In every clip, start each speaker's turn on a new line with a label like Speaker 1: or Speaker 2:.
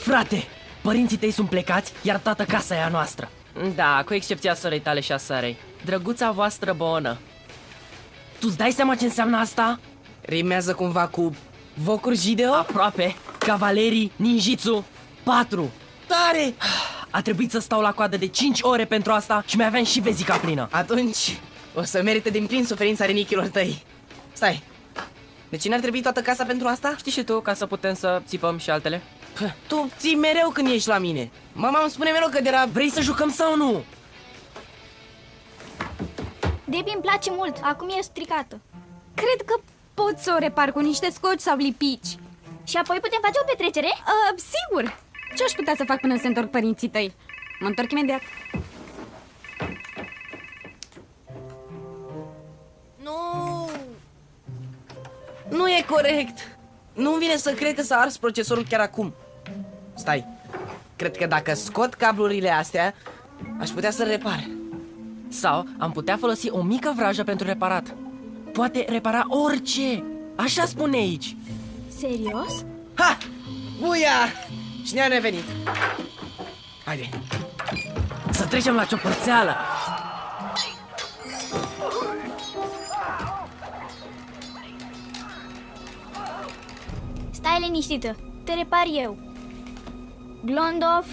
Speaker 1: Frate, părinții tăi sunt plecați, iar toată casa e a noastră. Da, cu excepția sorei tale și a Sarei. Drăguța voastră bonă. Tu-ți dai seama ce înseamnă asta?
Speaker 2: Rimează cumva cu Vocuri Jideo?
Speaker 1: Aproape. Cavalerii Ninjitsu 4.
Speaker 2: Tare!
Speaker 1: A trebuit să stau la coadă de 5 ore pentru asta și mai aveam și vezica plină.
Speaker 2: Atunci o să merite din plin suferința renichilor tăi. Stai, de ce n-ar trebui toată casa pentru asta?
Speaker 1: Știi și tu, ca să putem să țipăm și altele?
Speaker 2: Tu ții mereu când ești la mine. Mama îmi spune mereu că de la...
Speaker 1: Vrei să jucăm sau nu?
Speaker 3: Debbie îmi place mult, acum e stricată.
Speaker 4: Cred că pot să o repar cu niște scoci sau lipici.
Speaker 3: Și apoi putem face o petrecere?
Speaker 4: Sigur! Ce aș putea să fac până se întorc părinții tăi? Mă întorc imediat.
Speaker 2: Nu e corect. Nu-mi vine să cred că s-a ars procesorul chiar acum. Stai, cred că dacă scot cablurile astea, aș putea să-l repar.
Speaker 1: Sau am putea folosi o mică vrajă pentru reparat. Poate repara orice. Așa spune aici.
Speaker 3: Serios?
Speaker 2: Ha! Buia! Și ne-a revenit. Haide.
Speaker 1: Să trecem la ciopărțeală.
Speaker 3: Stai liniștită, te repar eu. Blondo,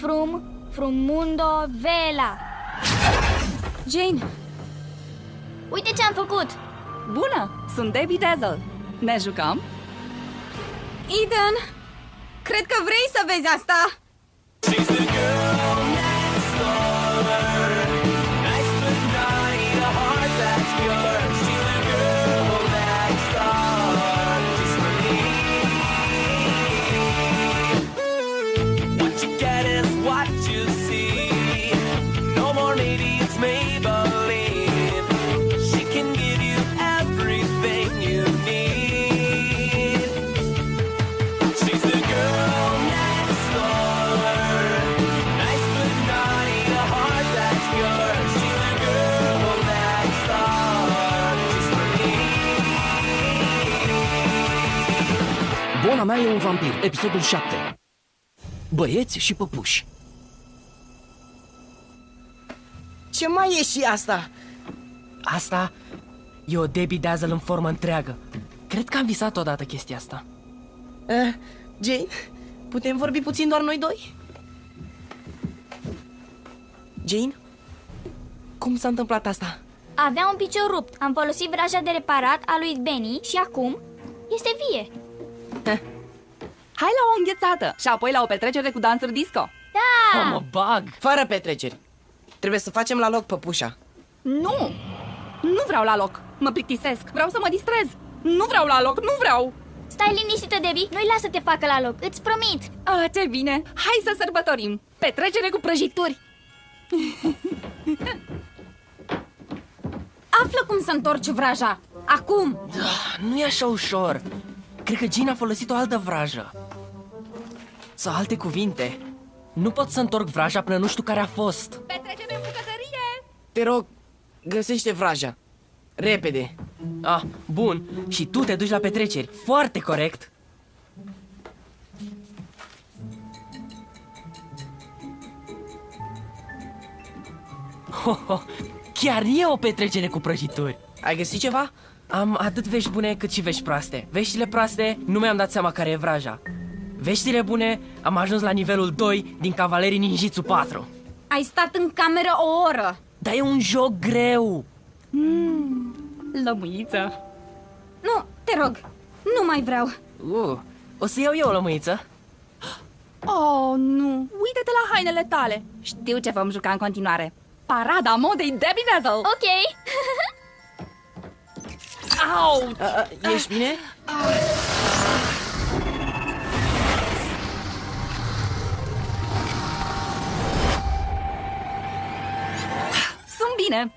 Speaker 3: frumundo, vela.
Speaker 4: Jane!
Speaker 3: Uite ce am făcut!
Speaker 5: Bună! Sunt Debbie Dazzle. Ne jucăm?
Speaker 4: Eden! Cred că vrei să vezi asta!
Speaker 6: Bona mea e un vampir, episodul 7. Băieți și păpuși.
Speaker 2: Ce mai e și asta?
Speaker 1: Asta e o Debbie Dazzle în formă întreagă. Cred că am visat odată chestia asta.
Speaker 2: Jane, putem vorbi puțin doar noi doi? Jane? Cum s-a întâmplat asta?
Speaker 3: Avea un picior rupt, am folosit vraja de reparat a lui Benny și acum este vie.
Speaker 5: Hai la o înghețată și apoi la o petrecere cu dansuri disco.
Speaker 3: Da!
Speaker 1: Mă bag!
Speaker 2: Fără petreceri. Trebuie să facem la loc păpușa.
Speaker 5: Nu! Nu vreau la loc. Mă plictisesc. Vreau să mă distrez. Nu vreau la loc. Nu vreau.
Speaker 3: Stai liniștită, Debbie, nu-i lasă să te facă la loc, îți promit.
Speaker 5: Ce bine. Hai să sărbătorim. Petrecere cu prăjituri.
Speaker 4: Află cum să întorci vraja! Acum!
Speaker 1: Nu e așa ușor. Cred că Gina a folosit o altă vrajă. Sau alte cuvinte. Nu pot să întorc vraja până nu știu care a fost.
Speaker 5: Petrecere în bucătărie.
Speaker 2: Te rog, găsește vraja. Repede.
Speaker 1: Bun. Și tu te duci la petreceri. Foarte corect. Chiar e o petrecere cu prăjituri.
Speaker 2: Ai găsit ceva?
Speaker 1: Am atât vești bune cât și vești proaste. Veștile proaste, nu mi-am dat seama care e vraja. Veștile bune, am ajuns la nivelul 2 din Cavalerii Ninjitsu 4.
Speaker 4: Ai stat în cameră o oră!
Speaker 1: Dar e un joc greu.
Speaker 5: Lămâiță.
Speaker 4: Nu, te rog, nu mai vreau.
Speaker 1: O să iau eu o lămâiță.
Speaker 5: Oh, nu. Uită-te la hainele tale. Știu ce vom juca în continuare. Parada modei Debbie Dazzle.
Speaker 3: Ok.
Speaker 5: Au!
Speaker 2: Ești bine?
Speaker 5: Sunt bine.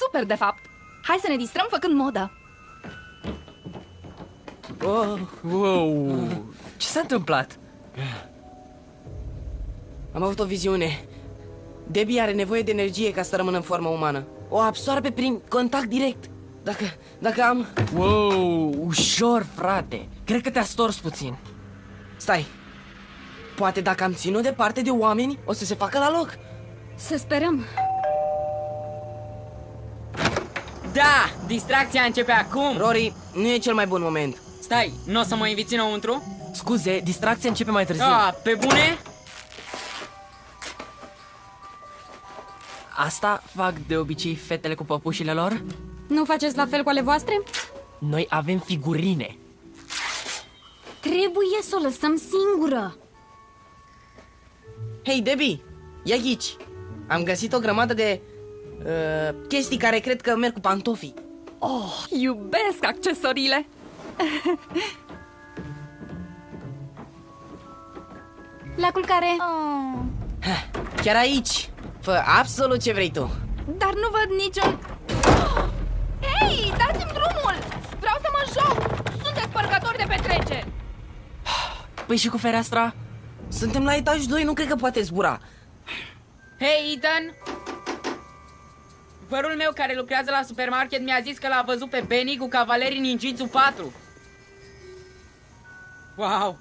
Speaker 5: Super, de fapt. Hai să ne distrăm făcând modă.
Speaker 1: Wow. Ce s-a întâmplat?
Speaker 2: Am avut o viziune. Debbie are nevoie de energie ca să rămână în formă umană. O absorbe prin contact direct. Dacă am...
Speaker 1: Wow, ușor, frate. Cred că te-a stors puțin.
Speaker 2: Stai. Poate dacă am ținut departe de oameni, o să se facă la loc.
Speaker 4: Să sperăm.
Speaker 7: Da! Distracția începe acum!
Speaker 2: Rory, nu e cel mai bun moment.
Speaker 7: Stai, nu o să mă inviți înăuntru?
Speaker 1: Scuze, distracția începe mai târziu.
Speaker 7: Pe bune?
Speaker 1: Asta fac de obicei fetele cu păpușile lor?
Speaker 4: Nu faceți la fel cu ale voastre?
Speaker 1: Noi avem figurine.
Speaker 4: Trebuie să o lăsăm singură.
Speaker 2: Hei, Debbie, ia ghici. Am găsit o grămadă de chestii care cred că merg cu pantofii.
Speaker 5: Iubesc accesoriile!
Speaker 4: La culcare.
Speaker 3: Oh.
Speaker 2: Chiar aici. Fă absolut ce vrei tu.
Speaker 5: Dar nu văd niciun... Hei, dați-mi drumul! Vreau să mă joc! Sunteți părcători de petreceri!
Speaker 1: Păi și cu fereastra?
Speaker 2: Suntem la etaj 2, nu cred că poate zbura.
Speaker 7: Hei, Ethan! Părul meu care lucrează la supermarket mi-a zis că l-a văzut pe Benny cu Cavalerii Ninjitsu 4. Wow!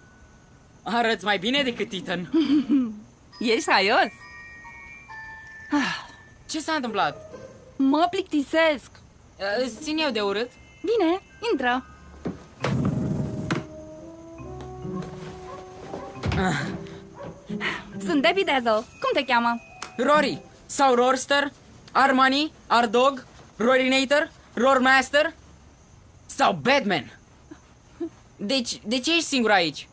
Speaker 7: Arăți mai bine decât Ethan.
Speaker 5: Ești haios?
Speaker 7: Ce s-a întâmplat?
Speaker 5: Mă plictisesc!
Speaker 7: Îți țin eu de urât?
Speaker 5: Bine, intră! Sunt Debbie Dazzle. Cum te cheamă?
Speaker 7: Rory! Sau Roarster? Armani? Ardog? Rorinator? Roarmaster? Sau Batman? Deci, de ce ești singur aici?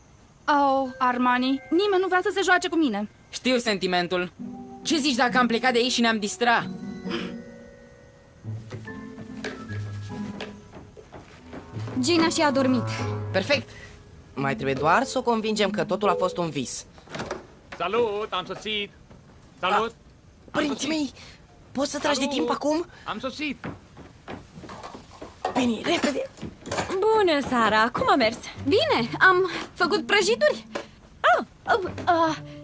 Speaker 5: Oh, Armani, nimeni nu vrea să se joace cu mine.
Speaker 7: Știu sentimentul. Ce zici dacă am plecat de aici și ne-am distrat?
Speaker 4: Gina și-a dormit.
Speaker 2: Perfect. Mai trebuie doar să o convingem că totul a fost un vis.
Speaker 8: Salut, am sosit! Salut!
Speaker 2: Părinții mei, poți să tragi de timp acum?
Speaker 8: Am sosit!
Speaker 2: Benny, repede!
Speaker 4: Bună, Sara! Cum a mers? Bine, am făcut prăjituri.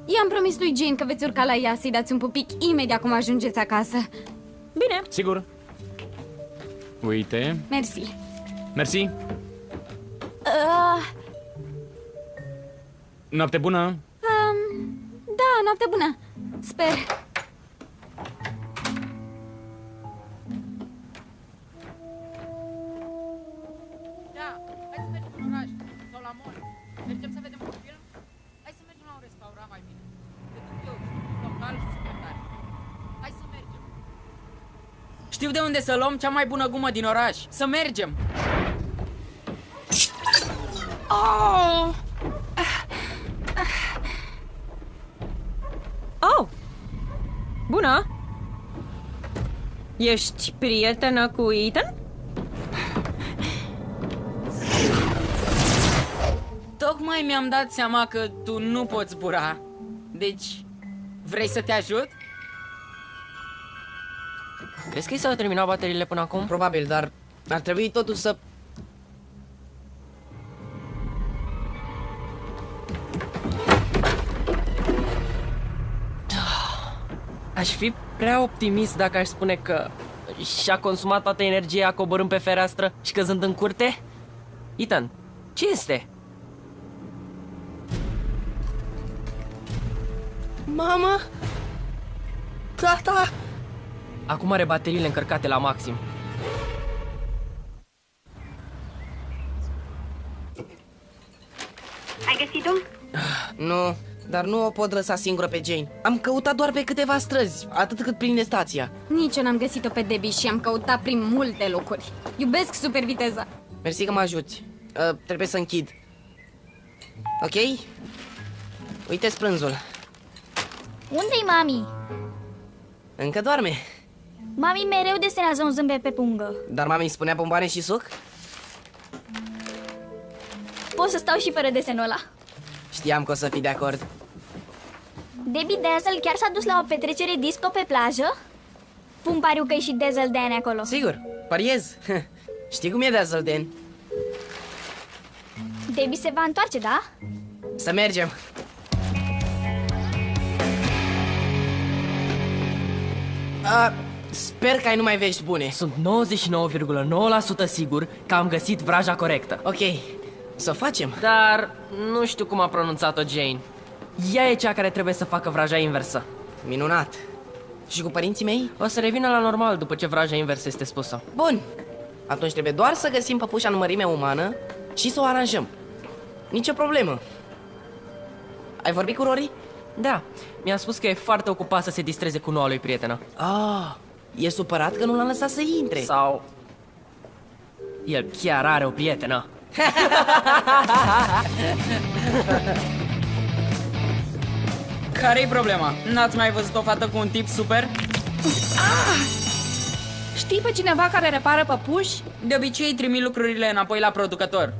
Speaker 4: I-am promis lui Jane că veți urca la ea să-i dați un pupic imediat cum ajungeți acasă. Bine.
Speaker 8: Sigur. Uite.
Speaker 4: Mersi.
Speaker 8: Mersi. Noapte bună.
Speaker 4: Da, noapte bună. Sper.
Speaker 7: Da, hai să mergem în oraș sau la mall. Mergem să vedem un film? Hai să mergem la un restaurant mai bine. Te duc eu, local și super tare. Hai să mergem. Știu de unde să luăm cea mai bună gumă din oraș. Să mergem!
Speaker 5: Oh!
Speaker 9: Oh! Bună! Ești prietenă cu Ethan?
Speaker 7: Tocmai mi-am dat seama că tu nu poți zbura. Deci, vrei să te ajut?
Speaker 1: Crezi că i s-au terminat bateriile până acum?
Speaker 2: Probabil, dar ar trebui totuși să...
Speaker 1: Aș fi prea optimist dacă aș spune că și-a consumat toată energia coborând pe fereastră și căzând în curte. Ethan, ce este?
Speaker 2: Mamă! Tata!
Speaker 1: Acum are bateriile încărcate la maxim.
Speaker 10: Ai găsit-o?
Speaker 2: Nu, dar nu o pot lăsa singură pe Jane. Am căutat doar pe câteva străzi, atât cât prinde stația.
Speaker 4: Nici eu n-am găsit-o pe Debbie și am căutat prin multe locuri. Iubesc super viteza.
Speaker 2: Mersi că mă ajuți. Trebuie să închid. Ok? Uite sprânzul.
Speaker 3: Unde-i mami?
Speaker 2: Încă doarme.
Speaker 3: Mami mereu desenează un zâmbet pe pungă.
Speaker 2: Dar mami îmi spunea bomboane și suc?
Speaker 3: Pot să stau și fără desenul ăla.
Speaker 2: Știam că o să fii de acord.
Speaker 3: Debbie Dazzle chiar s-a dus la o petrecere disco pe plajă? Pun pariu că e și Dazzle Dan acolo.
Speaker 2: Sigur, pariez. Știi cum e Dazzle Dan?
Speaker 3: Debbie se va întoarce, da?
Speaker 2: Să mergem. Sper că ai numai vești bune.
Speaker 1: Sunt 99,9% sigur că am găsit vraja corectă.
Speaker 2: Ok, să o facem.
Speaker 1: Dar nu știu cum a pronunțat-o Jane. Ea e cea care trebuie să facă vraja inversă.
Speaker 2: Minunat. Și cu părinții mei?
Speaker 1: O să revină la normal după ce vraja inversă este spusă.
Speaker 2: Bun. Atunci trebuie doar să găsim păpușa în mărime umană și să o aranjăm. Nicio problemă. Ai vorbit cu Rory?
Speaker 1: Da, mi-a spus că e foarte ocupat să se distreze cu noua lui prietenă.
Speaker 2: Ah, e supărat că nu l-am lăsat să intre.
Speaker 1: Sau... el chiar are o prietenă.
Speaker 7: Care-i problema? N-ați mai văzut o fată cu un tip super?
Speaker 5: Știi pe cineva care repară păpuși?
Speaker 7: De obicei trimit lucrurile înapoi la producător.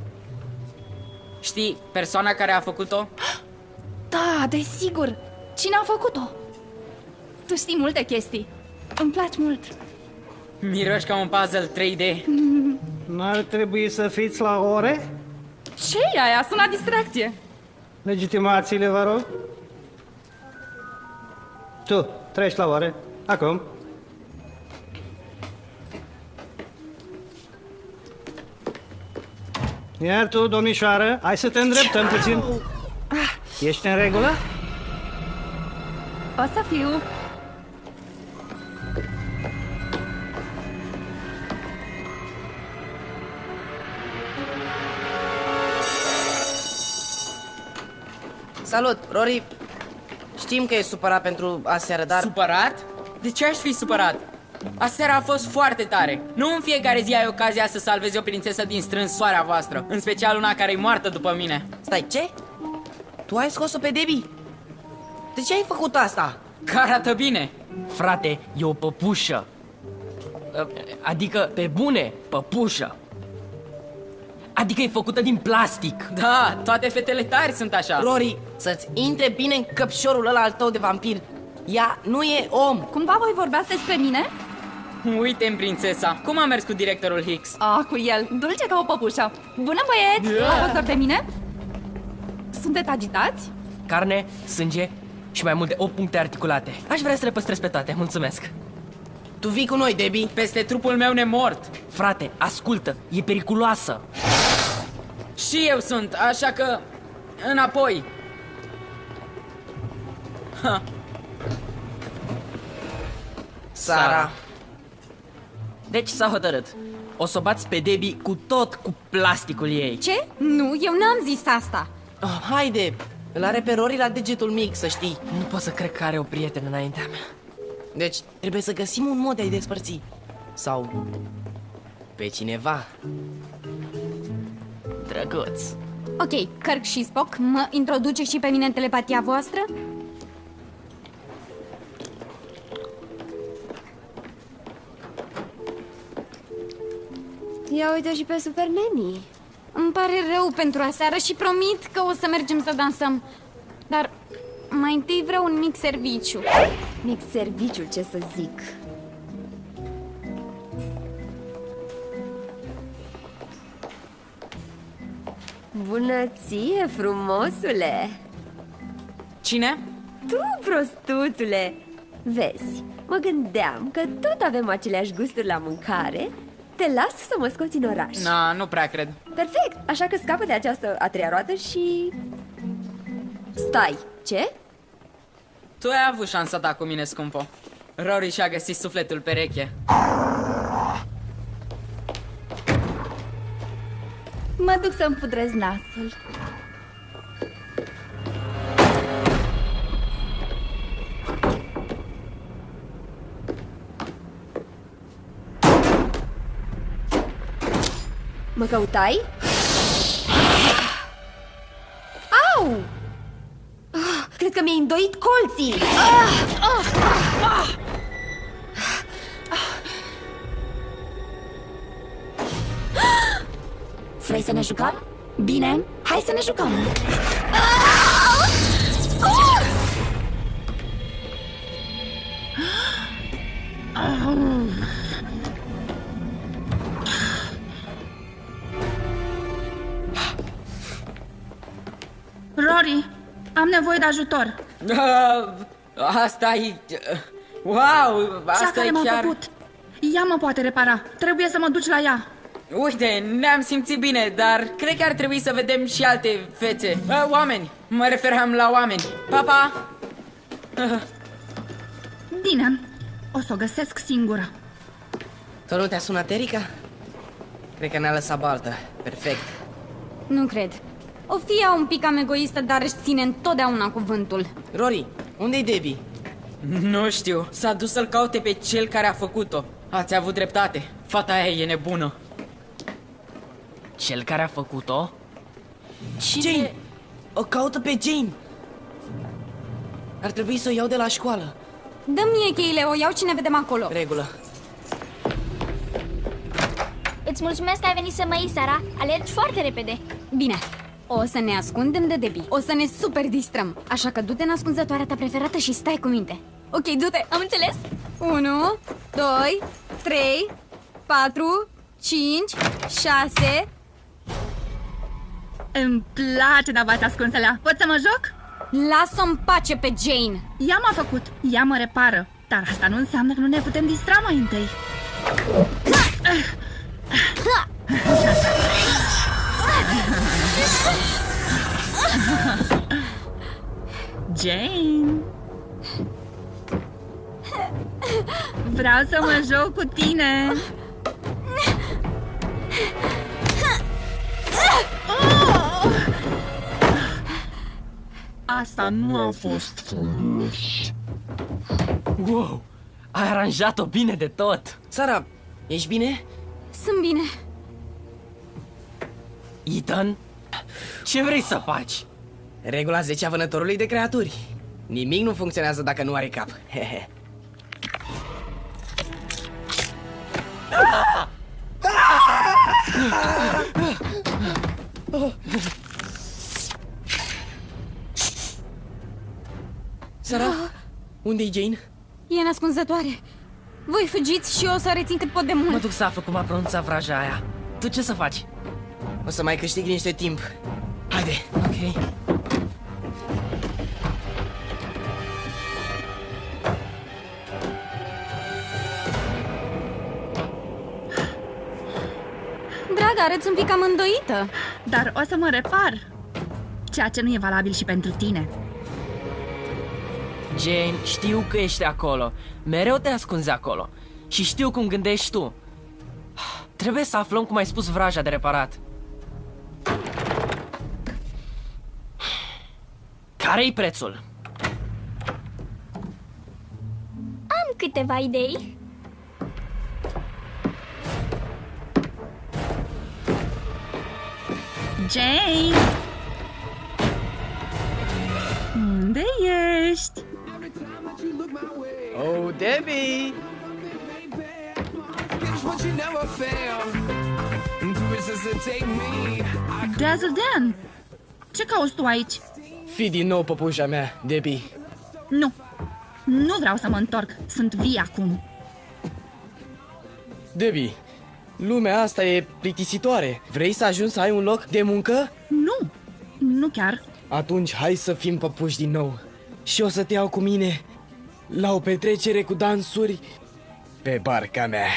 Speaker 7: Știi persoana care a făcut-o?
Speaker 5: Da, desigur. Cine a făcut-o? Tu știi multe chestii. Îmi place mult.
Speaker 7: Miroși ca un puzzle 3D.
Speaker 10: N-ar trebui să fiți la ore?
Speaker 5: Ce-i aia? Sună distracție.
Speaker 10: Legitimațiile, vă rog. Tu, treci la ore. Acum. Iar tu, domnișoară, hai să te îndreptăm puțin. Ești în regulă?
Speaker 5: O să fiu.
Speaker 2: Salut, Rory. Știm că e supărat pentru aseară, dar...
Speaker 7: Supărat? De ce aș fi supărat? Aseară a fost foarte tare. Nu în fiecare zi ai ocazia să salvezi o prințesă din strânsoarea voastră. În special una care e moartă după mine.
Speaker 2: Stai, ce? Tu ai scos-o pe Debbie? De ce ai făcut asta?
Speaker 7: Că arată bine.
Speaker 1: Frate, e o păpușă. Adică, pe bune, păpușă. Adică e făcută din plastic.
Speaker 7: Da, toate fetele tari sunt așa.
Speaker 2: Rory, să-ți intre bine în căpșorul ăla al tău de vampir. Ea nu e om.
Speaker 5: Cumva voi vorbeați despre mine?
Speaker 7: Uite-mi, prințesa. Cum a mers cu directorul Hicks?
Speaker 5: Cu el, dulce ca o păpușă. Bună, băieți! A fost doar de mine? Sunteți agitați?
Speaker 1: Carne, sânge și mai mult de 8 puncte articulate. Aș vrea să le păstrez pe toate, mulțumesc.
Speaker 2: Tu vii cu noi, Debbie.
Speaker 7: Peste trupul meu nemort.
Speaker 1: Frate, ascultă, e periculoasă.
Speaker 7: Și eu sunt, așa că... înapoi. Ha.
Speaker 2: Sara.
Speaker 1: Deci s-a hotărât. O să o bați pe Debbie cu tot cu plasticul ei.
Speaker 4: Ce? Nu, eu n-am zis asta.
Speaker 2: Oh, haide, îl are pe Rory la degetul mic, să știi.
Speaker 1: Nu pot să cred că are o prietenă înaintea mea.
Speaker 2: Deci trebuie să găsim un mod de a-i despărți. Sau pe cineva.
Speaker 1: Drăguț.
Speaker 4: Ok, Kirk și Spock, mă introduce și pe mine în telepatia voastră?
Speaker 11: Ia uite și pe Super Nanny.
Speaker 4: Îmi pare rău pentru aseară și promit că o să mergem să dansăm. Dar mai întâi vreau un mic serviciu.
Speaker 11: Mic serviciu, ce să zic. Bună ție, frumosule!
Speaker 7: Cine?
Speaker 11: Tu, prostuțule! Vezi, mă gândeam că tot avem aceleași gusturi la mâncare. Te las să mă scoți în oraș.
Speaker 7: Na, nu prea cred.
Speaker 11: Perfect, așa că scapă de această a treia roadă și... Stai, ce?
Speaker 7: Tu ai avut șansa ta cu mine, scumpo. Rory și-a găsit sufletul pereche.
Speaker 5: Mă duc să-mi pudrez nasul.
Speaker 11: Mă căutai? Au! Cred că mi-ai îndoit colții! Vrei să ne jucăm? Bine, hai să ne jucăm!
Speaker 5: Rory, am nevoie de ajutor.
Speaker 7: Asta e... Wow,
Speaker 5: Cea
Speaker 7: asta
Speaker 5: care
Speaker 7: e
Speaker 5: m-a
Speaker 7: chiar...
Speaker 5: făcut. Ea mă poate repara. Trebuie să mă duci la ea.
Speaker 7: Uite, ne-am simțit bine, dar cred că ar trebui să vedem și alte fețe. Oameni, mă referam la oameni. Papa!
Speaker 5: Bine, o să o găsesc singură.
Speaker 2: Tot nu te-a sunat Erica? Cred că ne-a lăsat baltă. Perfect.
Speaker 4: Nu cred. O fi ea un pic cam egoistă, dar își ține întotdeauna cuvântul.
Speaker 2: Rory, unde-i Debbie?
Speaker 7: Nu știu, s-a dus să-l caute pe cel care a făcut-o. Ați avut dreptate, fata aia e nebună.
Speaker 1: Cel care a făcut-o?
Speaker 2: Jane! O caută pe Jane! Ar trebui să o iau de la școală.
Speaker 4: Dă-mi mie cheile, o iau și ne vedem acolo.
Speaker 2: Regulă.
Speaker 3: Îți mulțumesc că ai venit să mă iei, Sara. Alergi foarte repede.
Speaker 4: Bine, o să ne ascundem de Debbie. O să ne super distrăm. Așa că du-te în ascunzătoarea ta preferată și stai cu minte.
Speaker 3: Ok, du-te, am înțeles?
Speaker 4: 1, 2, 3, 4, 5, 6...
Speaker 5: Îmi place de v-ați ascuns alea. Pot să mă joc?
Speaker 4: Lasă-o în pace pe Jane.
Speaker 5: Ea m-a făcut, ea mă repară. Dar asta nu înseamnă că nu ne putem distra mai întâi. Jane, vreau să mă joc cu tine. Asta nu a fost frumos.
Speaker 1: Wow, ai aranjat-o bine de tot.
Speaker 2: Sara, ești bine?
Speaker 4: Sunt bine.
Speaker 1: Ethan, ce vrei să faci?
Speaker 2: Regula 10 a vânătorului de creaturi. Nimic nu funcționează dacă nu are cap. Sara, unde-i Jane?
Speaker 4: E în ascunzătoare. Voi fugiți și eu o să rețin cât pot de mult.
Speaker 1: Mă duc să aflu cum a pronunțat vraja aia. Tu ce să faci?
Speaker 2: O să mai câștig niște timp. Haide.
Speaker 1: Ok.
Speaker 4: Dragă, arăți un pic cam îndoită.
Speaker 5: Dar o să mă repar. Ceea ce nu e valabil și pentru tine.
Speaker 1: Jane, știu că ești acolo. Mereu te ascunzi acolo. Și știu cum gândești tu. Trebuie să aflăm cum ai spus vraja de reparat. Care-i prețul?
Speaker 3: Am câteva idei.
Speaker 5: Jane! Unde ești?
Speaker 2: Oh, Debbie!
Speaker 5: Dazzle Dan! Ce cauți tu aici?
Speaker 2: Fii din nou păpușa mea, Debbie.
Speaker 5: Nu! Nu vreau să mă întorc. Sunt vii acum.
Speaker 2: Debbie, lumea asta e plictisitoare. Vrei să ajungi să ai un loc de muncă?
Speaker 5: Nu! Nu chiar.
Speaker 2: Atunci hai să fim păpuși din nou. Și o să te iau cu mine la o petrecere cu dansuri pe barca mea.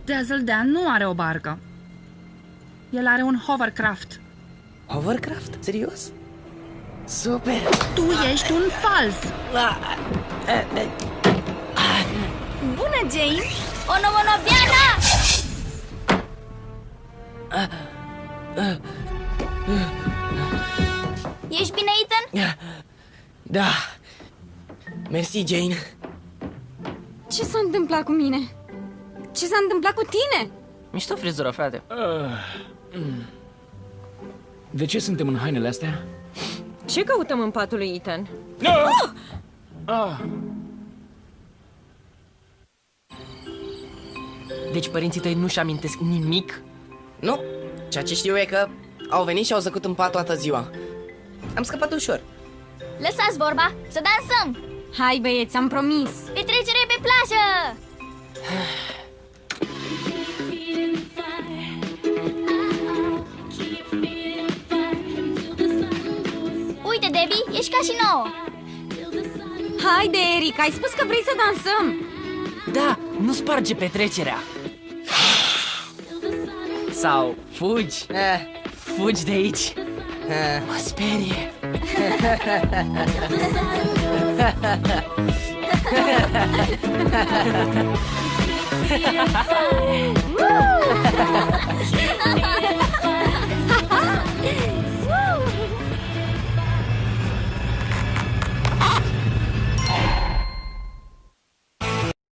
Speaker 5: Dazzle Dan nu are o barcă. El are un hovercraft.
Speaker 2: Hovercraft? Serios? Super!
Speaker 5: Tu ești un fals!
Speaker 3: Bună, Jane! O novonoviană! Ești bine, Ethan?
Speaker 2: Da. Mersi, Jane.
Speaker 4: Ce s-a întâmplat cu mine? Ce s-a întâmplat cu tine?
Speaker 1: Mișto frizură, frate.
Speaker 6: De ce suntem în hainele astea?
Speaker 9: Ce căutăm în patul lui Ethan?
Speaker 1: Deci părinții tăi nu-și amintesc nimic?
Speaker 2: Nu. Ceea ce știu e că au venit și au zăcut în pat toată ziua. Am scăpat ușor.
Speaker 3: Lăsați vorba, să dansăm!
Speaker 4: Hai, băieți, am promis.
Speaker 3: Petrecere pe plajă! Uite, Debbie, ești ca și nouă.
Speaker 4: Haide, Eric, ai spus că vrei să dansăm.
Speaker 1: Da, nu sparge petrecerea. Sau fugi. Fugi de aici. Mă sperie.